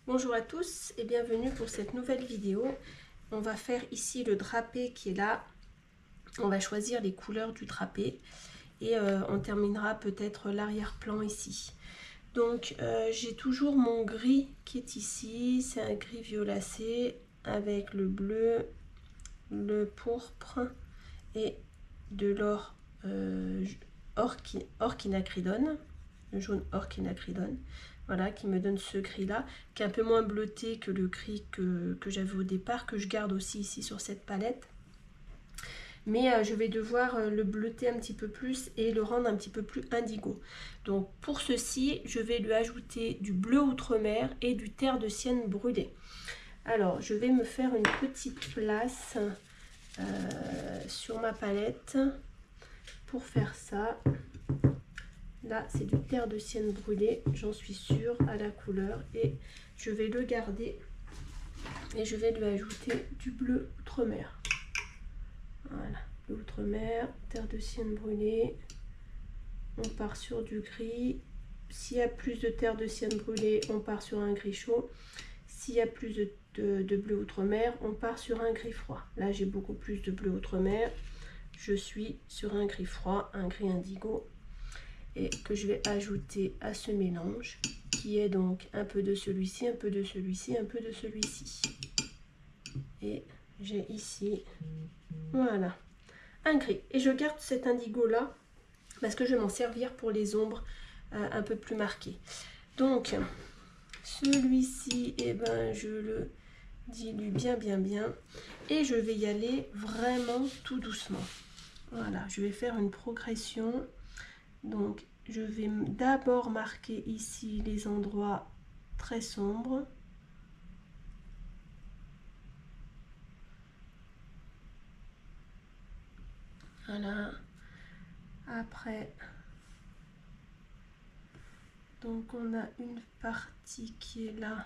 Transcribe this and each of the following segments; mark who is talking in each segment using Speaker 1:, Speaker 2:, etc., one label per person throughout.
Speaker 1: Bonjour à tous et bienvenue pour cette nouvelle vidéo. On va faire ici le drapé qui est là. On va choisir les couleurs du drapé et on terminera peut-être l'arrière-plan ici. Donc j'ai toujours mon gris qui est ici. C'est un gris violacé avec le bleu, le pourpre et de l'or orchinacridone, le jaune orchinacridone. Voilà, qui me donne ce gris là, qui est un peu moins bleuté que le gris que j'avais au départ, que je garde aussi ici sur cette palette. Mais je vais devoir le bleuter un petit peu plus et le rendre un petit peu plus indigo. Donc pour ceci, je vais lui ajouter du bleu outre-mer et du terre de sienne brûlé. Alors, je vais me faire une petite place sur ma palette pour faire ça. Là, c'est du terre de sienne brûlée, j'en suis sûre, à la couleur. Et je vais le garder et je vais lui ajouter du bleu outre-mer. Voilà, bleu outre-mer, terre de sienne brûlée. On part sur du gris. S'il y a plus de terre de sienne brûlée, on part sur un gris chaud. S'il y a plus de bleu outre-mer, on part sur un gris froid. Là, j'ai beaucoup plus de bleu outre-mer. Je suis sur un gris froid, un gris indigo. Et que je vais ajouter à ce mélange qui est donc un peu de celui-ci, un peu de celui-ci, un peu de celui-ci. Et j'ai ici, voilà, un gris. Et je garde cet indigo là parce que je vais m'en servir pour les ombres un peu plus marquées. Donc celui-ci, eh ben, je le dilue bien et je vais y aller vraiment tout doucement. Voilà, je vais faire une progression. Donc, je vais d'abord marquer ici les endroits très sombres. Voilà. Après, donc on a une partie qui est là,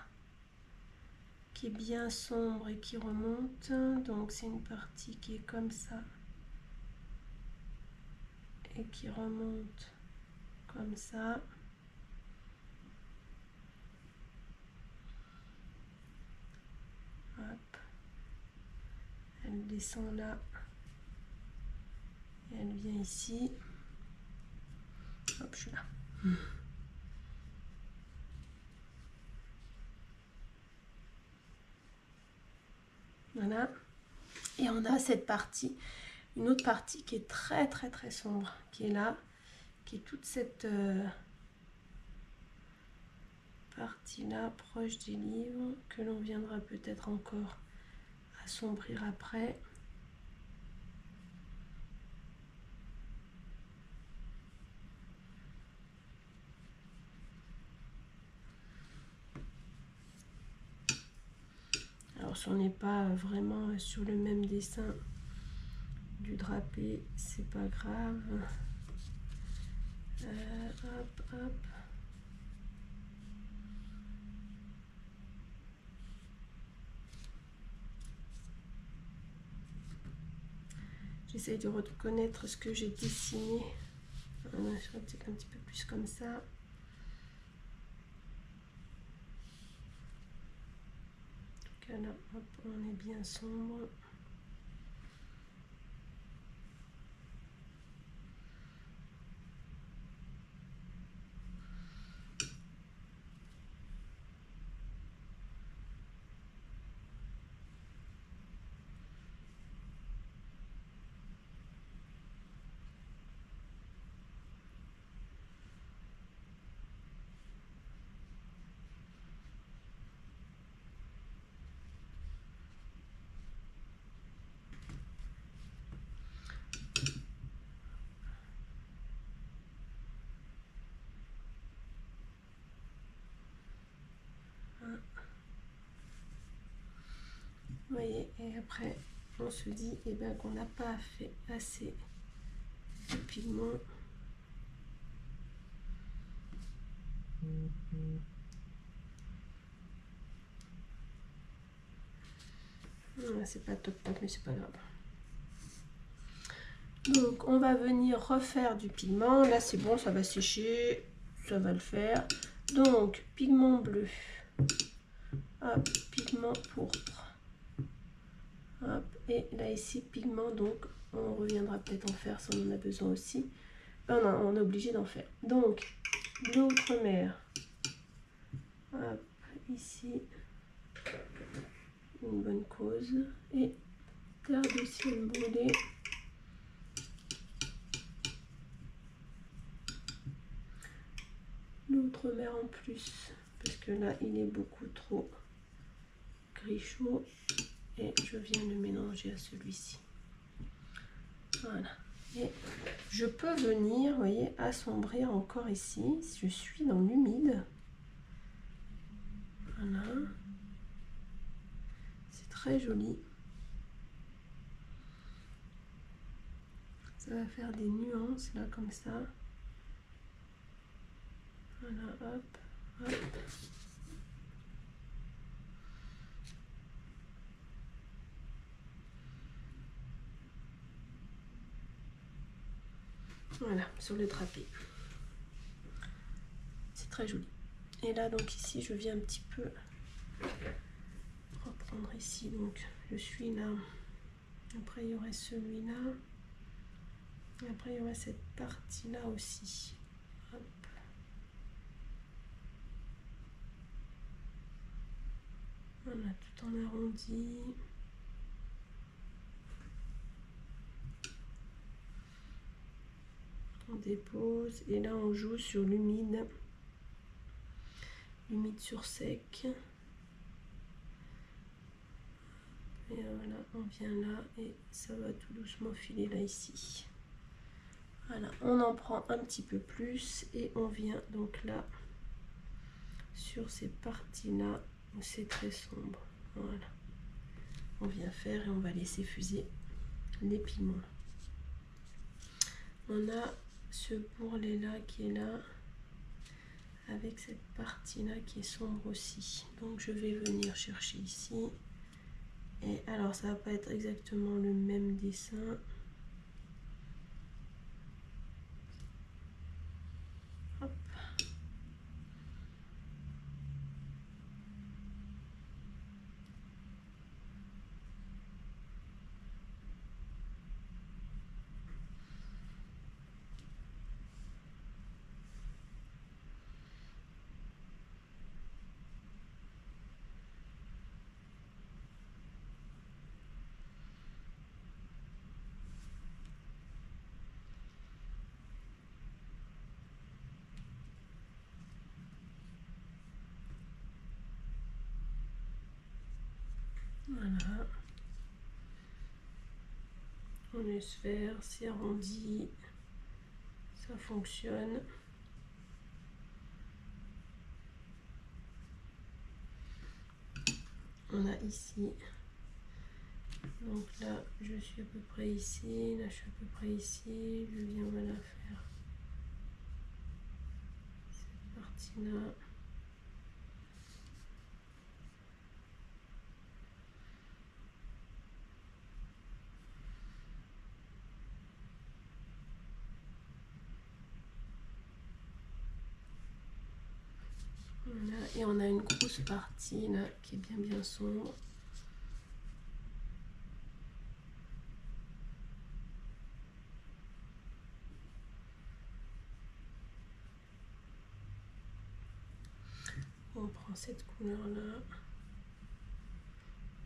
Speaker 1: qui est bien sombre et qui remonte. Donc, c'est une partie qui est comme ça et qui remonte comme ça. Hop. Elle descend là et elle vient ici. Hop, je suis là. Voilà. Et on a cette partie, une autre partie qui est très sombre, qui est là, qui est toute cette partie là, proche des livres, que l'on viendra peut-être encore assombrir après. Alors si on n'est pas vraiment sur le même dessin du drapé, c'est pas grave. Hop, hop. J'essaye de reconnaître ce que j'ai dessiné. Voilà, je vais peut-être un petit peu plus comme ça. Là, hop, on est bien sombre. Vous voyez, et après on se dit eh ben, qu'on n'a pas fait assez de pigment. C'est pas top mais c'est pas grave. Donc on va venir refaire du pigment. Là c'est bon, ça va sécher, ça va le faire. Donc pigment bleu, hop, pigment pourpre. Hop, et là ici, pigment, donc on reviendra peut-être en faire si on en a besoin aussi. On est obligé d'en faire. Donc, bleu outre-mer. Hop, ici, une bonne cause. Et terre de ciel brûlé. L'outre-mer en plus, parce que là, il est beaucoup trop gris chaud. Et je viens de mélanger à celui-ci. Voilà. Et je peux venir, vous voyez, assombrir encore ici. Je suis dans l'humide. Voilà. C'est très joli. Ça va faire des nuances là comme ça. Voilà, hop, hop. Voilà, sur le drapé. C'est très joli. Et là, donc ici, je viens un petit peu reprendre ici. Donc, je suis là. Après, il y aurait celui-là. Et après, il y aurait cette partie-là aussi. Hop. Voilà, tout en arrondi. On dépose. Et là, on joue sur l'humide. Humide sur sec. Et voilà, on vient là et ça va tout doucement filer là ici. Voilà, on en prend un petit peu plus et on vient donc là sur ces parties là où c'est très sombre. Voilà, on vient faire et on va laisser fuser les pigments. On a ce bourrelet là qui est là avec cette partie là qui est sombre aussi. Donc je vais venir chercher ici. Et alors ça va pas être exactement le même dessin. Hop. Voilà. On est sphère, c'est arrondi, ça fonctionne. On a ici, donc là je suis à peu près ici, là je suis à peu près ici, je viens voilà faire cette partie là. Voilà, et on a une grosse partie là qui est bien sombre. On prend cette couleur là.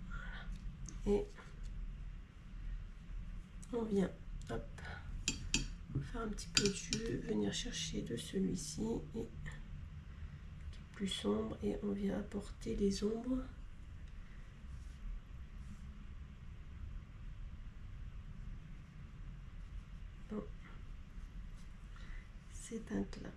Speaker 1: Voilà. Et on vient, hop, faire un petit peu de jus, venir chercher de celui-ci et qui est plus sombre et on vient apporter les ombres. Dans ces teintes là.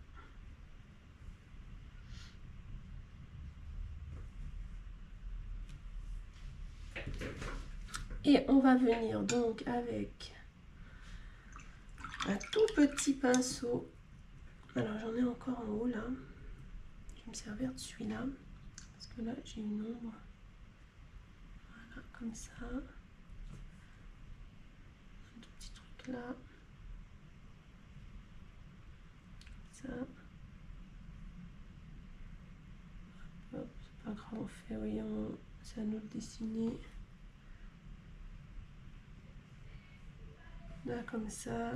Speaker 1: Et on va venir donc avec un tout petit pinceau. Alors j'en ai encore en haut là. Je vais me servir de celui-là. Parce que là j'ai une ombre. Voilà, comme ça. Un tout petit truc là. Ça. Hop, c'est pas on fait, oui, c'est à nous de dessiner. Là, comme ça.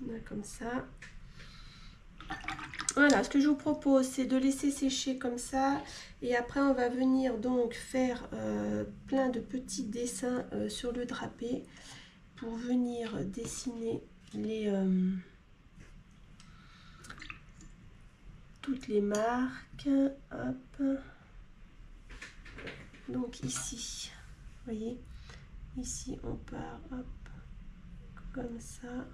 Speaker 1: Là, comme ça. Voilà, ce que je vous propose, c'est de laisser sécher comme ça. Et après, on va venir donc faire plein de petits dessins sur le drapé pour venir dessiner toutes les marques. Hop. Donc ici, vous voyez, ici on part, hop, comme ça.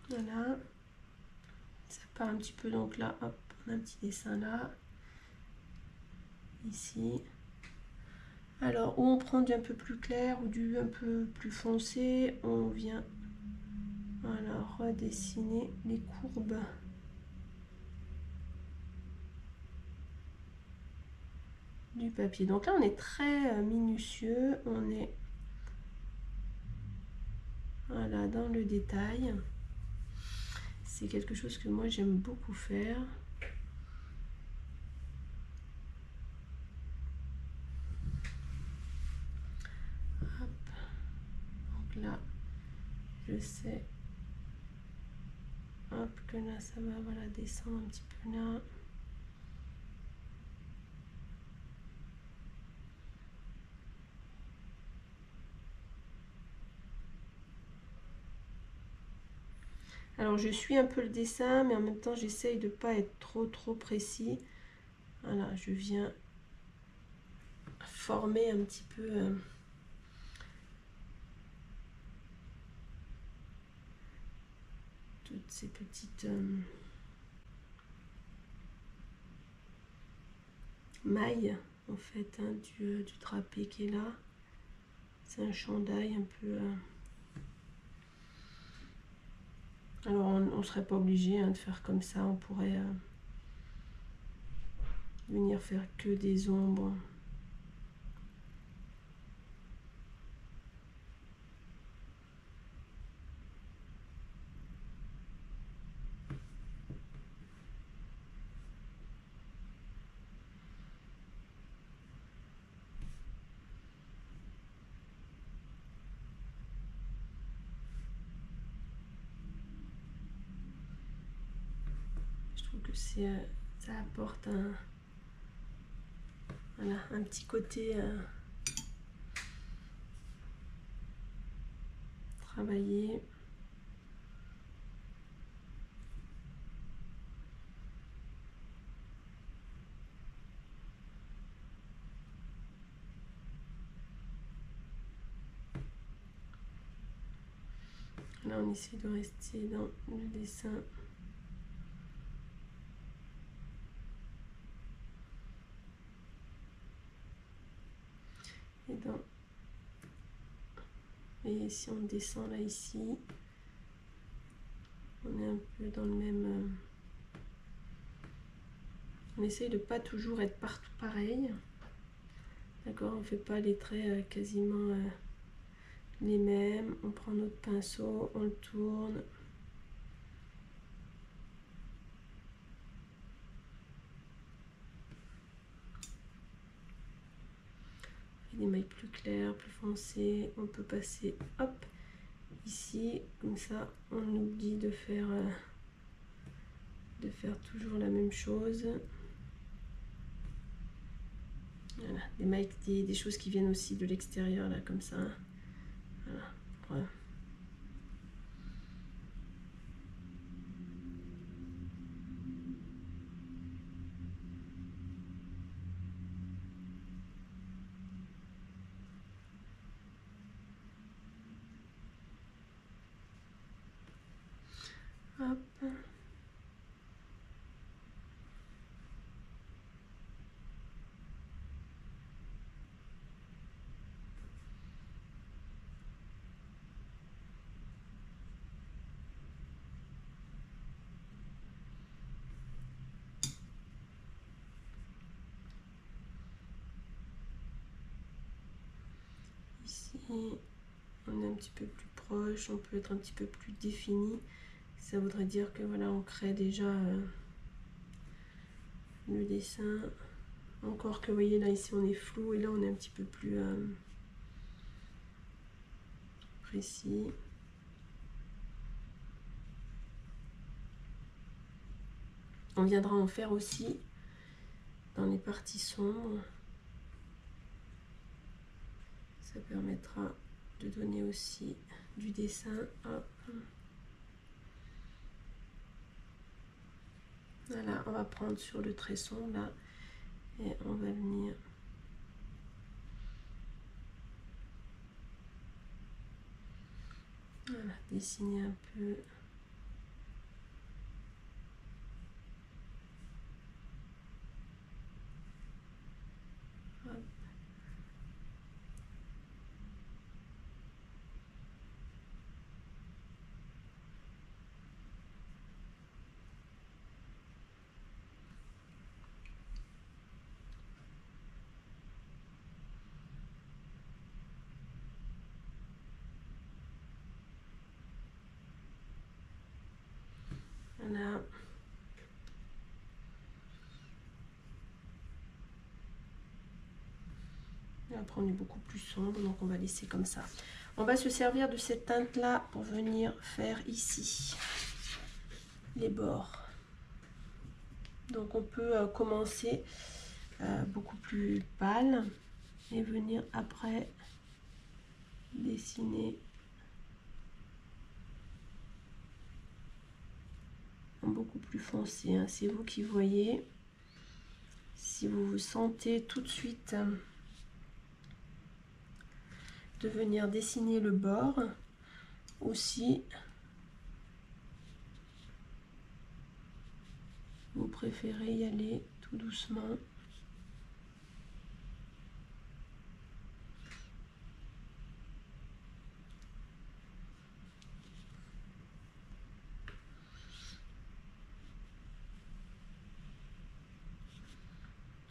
Speaker 1: Voilà, ça part un petit peu, donc là, hop, on a un petit dessin là, ici. Alors, où on prend du un peu plus clair ou du un peu plus foncé, on vient, voilà, redessiner les courbes. Du papier. Donc là, on est très minutieux, on est, voilà, dans le détail. C'est quelque chose que moi, j'aime beaucoup faire. Là, je sais, hop, que là, ça va, voilà, descendre un petit peu là. Alors, je suis un peu le dessin, mais en même temps, j'essaye de ne pas être trop précis. Voilà, je viens former un petit peu toutes ces petites mailles, en fait, hein, du drapé qui est là. C'est un chandail un peu... Alors, on ne serait pas obligé hein, de faire comme ça. On pourrait venir faire que des ombres. Que ça apporte voilà, un petit côté travaillé. Là, on essaie de rester dans le dessin. Et si on descend là ici, on est un peu dans le même... on essaye de pas toujours être partout pareil. D'accord, on fait pas les traits quasiment les mêmes. On prend notre pinceau, on le tourne. Des mailles plus claires, plus foncées, on peut passer hop ici, comme ça on oublie de faire toujours la même chose. Voilà, des mailles, des choses qui viennent aussi de l'extérieur là, comme ça. Voilà. Voilà. Hop. on est un petit peu plus proche, on peut être un petit peu plus défini. Ça voudrait dire que voilà, on crée déjà le dessin. Encore que vous voyez là ici on est flou et là on est un petit peu plus précis. On viendra en faire aussi dans les parties sombres. Ça permettra de donner aussi du dessin. Hop. Voilà, on va prendre sur le trait sombre là et on va venir voilà, dessiner un peu. Hop. Voilà. Et après on est beaucoup plus sombre, donc on va laisser comme ça. On va se servir de cette teinte là pour venir faire ici les bords. Donc on peut commencer beaucoup plus pâle et venir après dessiner en beaucoup plus foncé, hein. C'est vous qui voyez. Si vous vous sentez tout de suite de venir dessiner le bord, aussi vous préférez y aller tout doucement.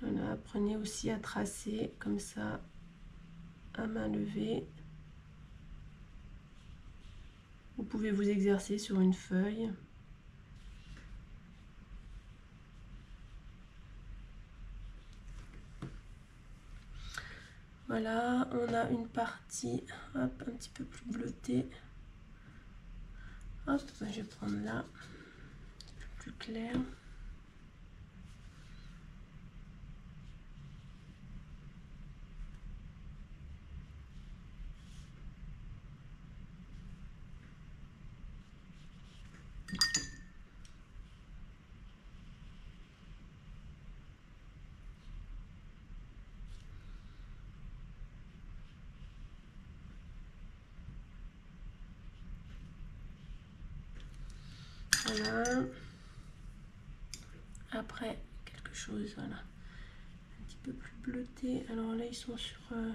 Speaker 1: Voilà, apprenez aussi à tracer comme ça à main levée. Vous pouvez vous exercer sur une feuille. Voilà, on a une partie hop, un petit peu plus bleutée. Hop, je vais prendre là, plus clair. Voilà. Après, quelque chose, voilà, un petit peu plus bleuté. Alors là, ils sont sur là.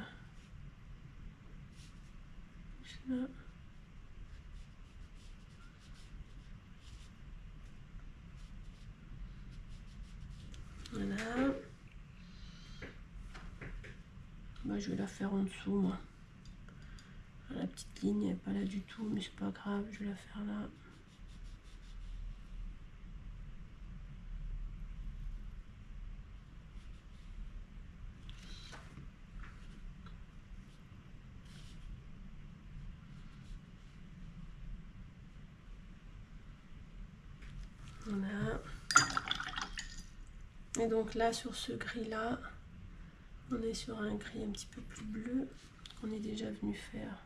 Speaker 1: Voilà. Bah, je vais la faire en dessous, moi. La petite ligne n'est pas là du tout, mais c'est pas grave, je vais la faire là. Voilà. Et donc là, sur ce gris-là, on est sur un gris un petit peu plus bleu qu'on est déjà venu faire un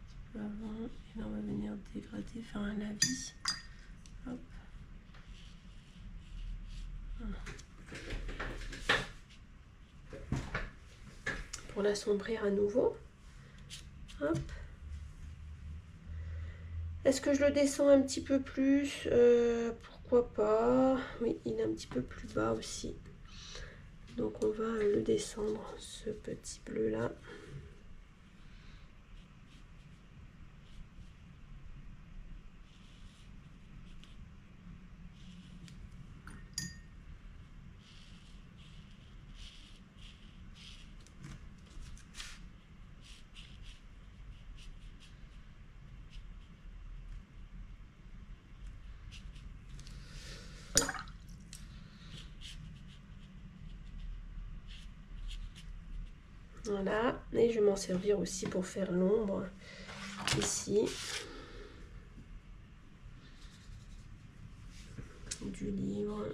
Speaker 1: petit peu avant. Et là, on va venir dégrader, faire un lavis. Hop. Voilà. Pour l'assombrir à nouveau. Hop. Est-ce que je le descends un petit peu plus? Pourquoi pas? Oui, il est un petit peu plus bas aussi. Donc on va le descendre, ce petit bleu là. Voilà, et je vais m'en servir aussi pour faire l'ombre ici du livre.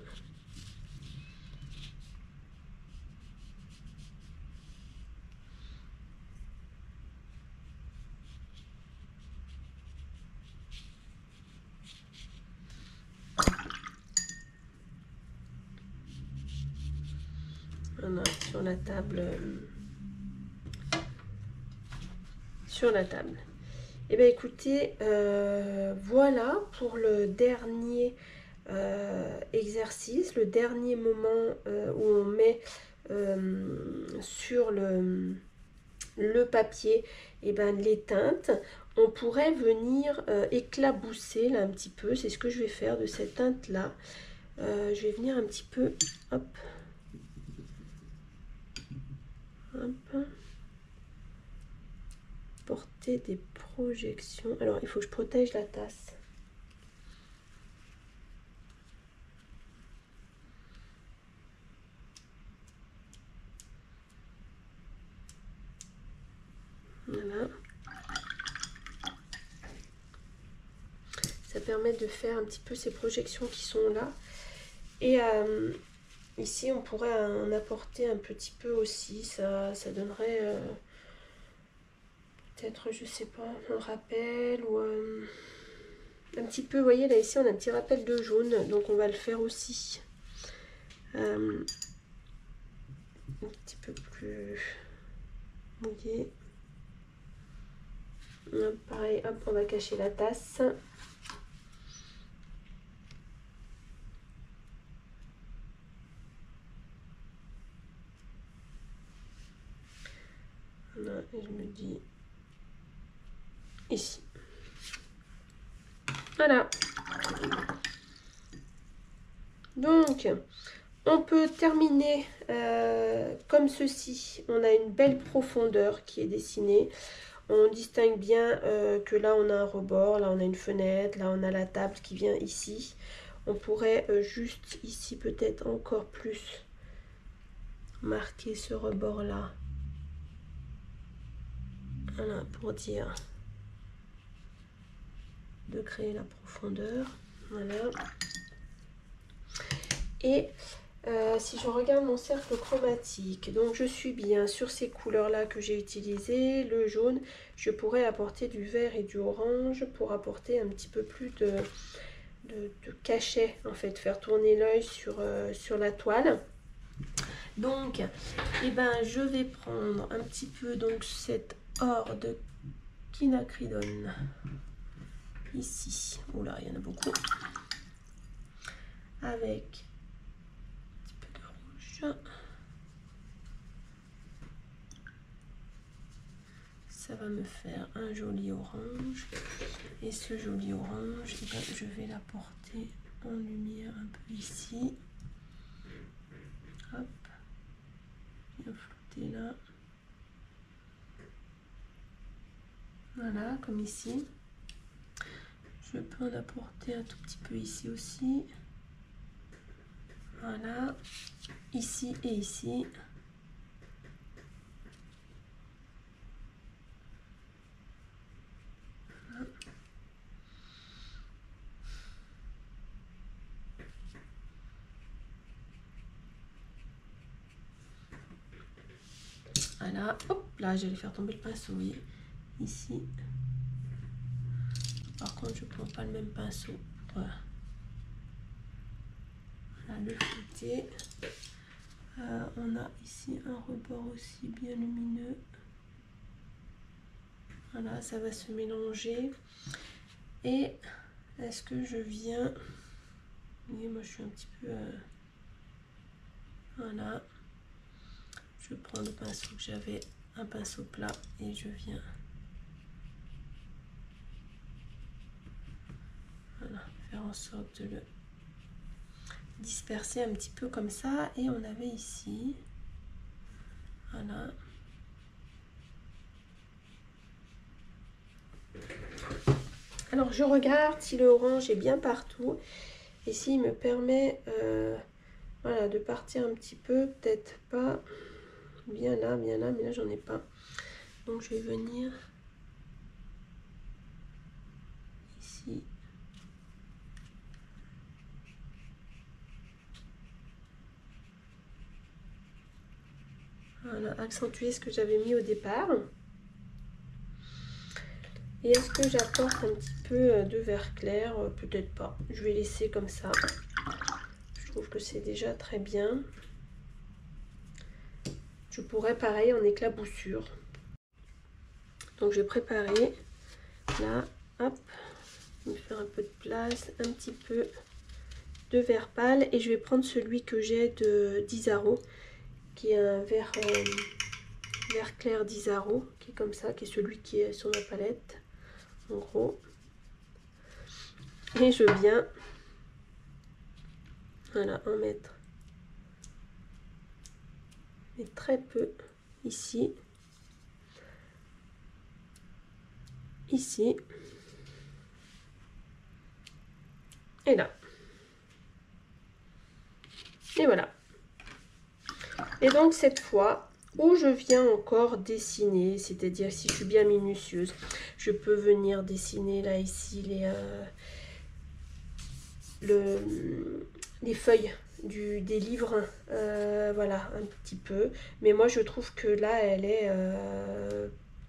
Speaker 1: Voilà, sur la table. Sur la table. Et bien écoutez, voilà pour le dernier exercice, le dernier moment où on met sur le papier et ben, les teintes. On pourrait venir éclabousser là un petit peu, c'est ce que je vais faire de cette teinte là. Je vais venir un petit peu, hop, hop, porter des projections. Alors il faut que je protège la tasse. Voilà. Ça permet de faire un petit peu ces projections qui sont là. Et ici, on pourrait en apporter un petit peu aussi. Ça donnerait peut-être, je sais pas, un rappel ou un petit peu. Vous voyez, là, ici, on a un petit rappel de jaune. Donc, on va le faire aussi. Un petit peu plus mouillé. Pareil, hop, on va cacher la tasse. Voilà, et je me dis ici. Voilà. Donc, on peut terminer comme ceci. On a une belle profondeur qui est dessinée. On distingue bien que là on a un rebord, là on a une fenêtre, là on a la table qui vient ici. On pourrait juste ici peut-être encore plus marquer ce rebord là. Voilà, pour dire de créer la profondeur. Voilà. Et si je regarde mon cercle chromatique, donc je suis bien sur ces couleurs là que j'ai utilisées, le jaune, je pourrais apporter du vert et du orange pour apporter un petit peu plus de cachet, en fait, faire tourner l'œil sur la toile. Donc, eh ben, je vais prendre un petit peu donc cet or de quinacridone ici. Oula, il y en a beaucoup. Avec ça va me faire un joli orange, et ce joli orange, eh ben, je vais l'apporter en lumière un peu ici, hop, bien flouter là, voilà, comme ici. Je peux en apporter un tout petit peu ici aussi, voilà, ici et ici. Voilà, hop, là j'allais faire tomber le pinceau, oui, ici. Par contre, je ne prends pas le même pinceau. Voilà, voilà le flouté. On a ici un rebord aussi bien lumineux. Voilà, ça va se mélanger. Et est-ce que je viens... Oui, moi je suis un petit peu... Voilà. Je prends le pinceau que j'avais, un pinceau plat, et je viens... Voilà, faire en sorte de le disperser un petit peu comme ça. Et on avait ici... Voilà. Alors je regarde si le orange est bien partout et s'il me permet voilà, de partir un petit peu, peut-être pas bien là, mais là j'en ai pas. Donc je vais venir ici. Voilà, accentuer ce que j'avais mis au départ. Et est-ce que j'apporte un petit peu de vert clair? Peut-être pas. Je vais laisser comme ça. Je trouve que c'est déjà très bien. Je pourrais pareil en éclaboussure. Donc je vais préparer là, hop, je vais faire un peu de place, un petit peu de vert pâle et je vais prendre celui que j'ai de d'Isaro, qui est un vert clair d'Isaro, qui est comme ça, qui est celui qui est sur ma palette, en gros. Et je viens, voilà, en mettre, mais très peu ici. Ici et là, et voilà. Et donc cette fois où je viens encore dessiner, c'est-à-dire si je suis bien minutieuse, je peux venir dessiner là ici les feuilles des livres, voilà, un petit peu, mais moi je trouve que là elle est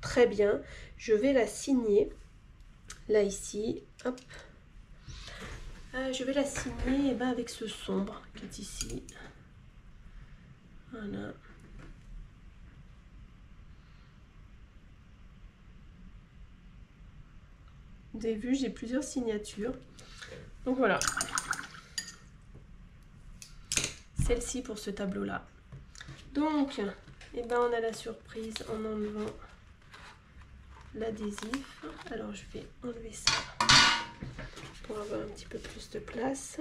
Speaker 1: très bien. Je vais la signer là ici, hop. Je vais la signer avec ce sombre qui est ici. Voilà. Vous avez vu, j'ai plusieurs signatures. Donc voilà. Celle-ci pour ce tableau-là. Donc, on a la surprise en enlevant l'adhésif. Alors je vais enlever ça pour avoir un petit peu plus de place.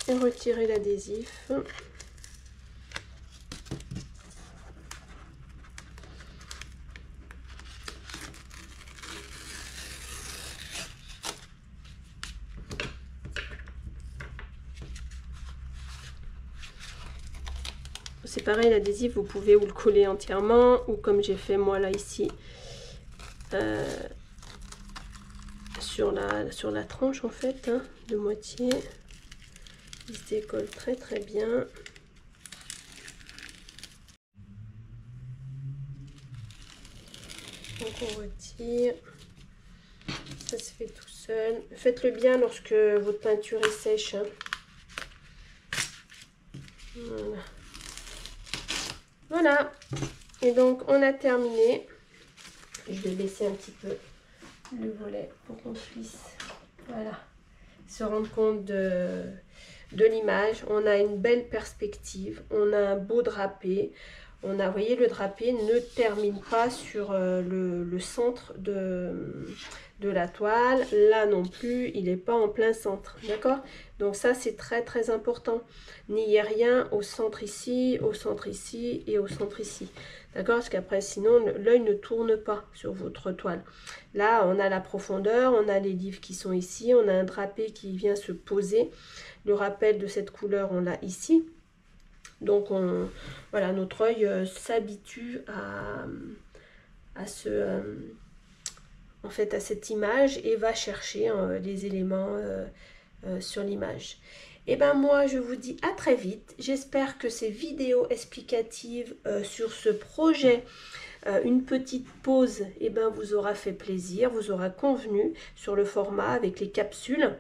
Speaker 1: Et retirer l'adhésif. C'est pareil, l'adhésif, vous pouvez ou le coller entièrement ou comme j'ai fait moi là ici, sur la tranche en fait, hein, de moitié. Il se décolle très très bien. Donc on retire. Ça se fait tout seul. Faites-le bien lorsque votre peinture est sèche. Hein. Voilà. Voilà. Et donc on a terminé. Je vais baisser un petit peu le volet pour qu'on puisse, voilà, se rendre compte de l'image. On a une belle perspective, on a un beau drapé. On a, vous voyez, le drapé ne termine pas sur le centre de la toile. Là non plus, il n'est pas en plein centre, d'accord? Donc ça, c'est très très important. N'y a rien au centre ici, au centre ici et au centre ici. D'accord? Parce qu'après, sinon, l'œil ne tourne pas sur votre toile. Là, on a la profondeur, on a les livres qui sont ici, on a un drapé qui vient se poser. Le rappel de cette couleur, on l'a ici. Donc, voilà, notre œil s'habitue à cette image et va chercher les éléments sur l'image. Et ben moi, je vous dis à très vite. J'espère que ces vidéos explicatives sur ce projet, une petite pause, vous aura fait plaisir, vous aura convenu sur le format avec les capsules.